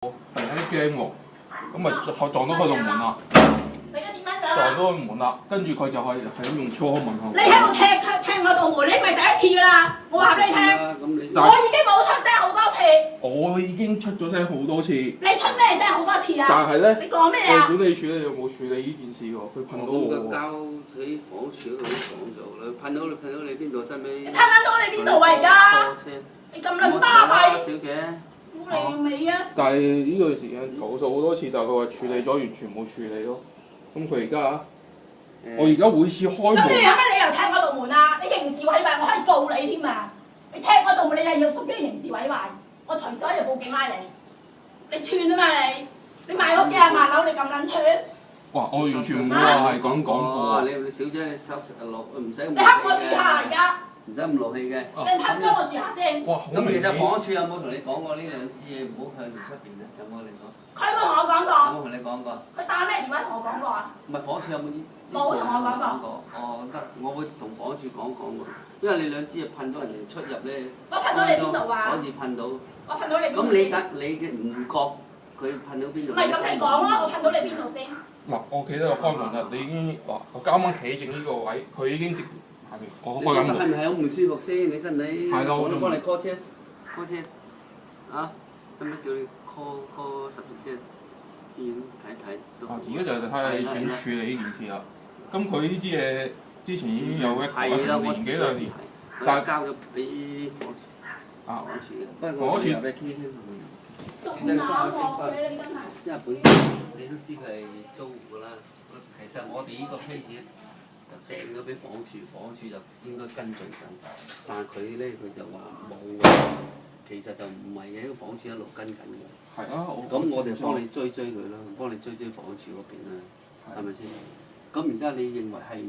突然間驚喎，咁咪撞到佢度門啦，你而家點樣㗎？撞到佢門啦，跟住佢就係咁用粗口問候。你喺度踢我道門，你唔係第一次㗎啦！我話俾你聽，我已經冇出聲好多次。我已經出咗聲好多次。你出咩聲好多次啊？但係咧，你講咩啊？管理處咧有冇處理呢件事喎？佢噴到我喎。交喺房屋署嗰度講咗啦，噴到你邊度？使唔使？你噴到你邊度啊？而家？你咁撚巴閉！小姐。冇你尾啊！但係呢個時間投訴好多次，但係佢話處理咗，完全冇處理咯。咁佢而家，我而家每次開門。咁你有咩理由踢我道門啊？你刑事毀壞，我可以告你添啊！你踢我道門，你又要屬於刑事毀壞，我隨時可以報警拉你。你串啊嘛你！你賣咗幾廿萬樓，你咁撚串？哇！我完全冇話係咁講過。你小姐你收拾落，唔使咁。你恰我住下而家。唔使咁勞氣嘅。你恰咗我住下先。哇！咁其實房屋署有冇同你講過呢兩支嘢唔好向住出邊咧？有冇你講？佢冇同我講過。有冇同你講過？佢打咩電話同我講過啊？唔係房屋署有冇呢？冇同我講過。哦，得，我會同房屋署講喎，因為你兩支嘢噴到人哋出入咧。我噴到你邊度啊？可以噴到。我噴到你邊度？咁你嘅唔覺佢噴到邊度？唔係咁你講啊！我噴到你邊度先？嗱，我記得我開門啦，你已經話我啱啱企正呢個位，佢已經直下面，我開緊門。你係咪好唔舒服先？你身體？係咯，我幫你 call 車啊！使唔使叫你 call 十字車？醫院睇睇。而家就睇下你點處理呢件事啦。咁佢呢支嘢之前已經有一年幾兩年，但係交咗俾房署。啊，房署嘅，不過我入去傾傾同佢。小姐，你翻去先翻。因為本身你都知佢係租戶啦。其實我哋呢個 case 就掟咗俾房署，房署就應該跟進緊。但係佢咧，佢就話冇嘅。其實就唔係嘅，房署一路跟緊嘅。係啊，咁我哋幫你追佢啦，幫你追房署嗰邊啦，係咪先？咁而家你認為係？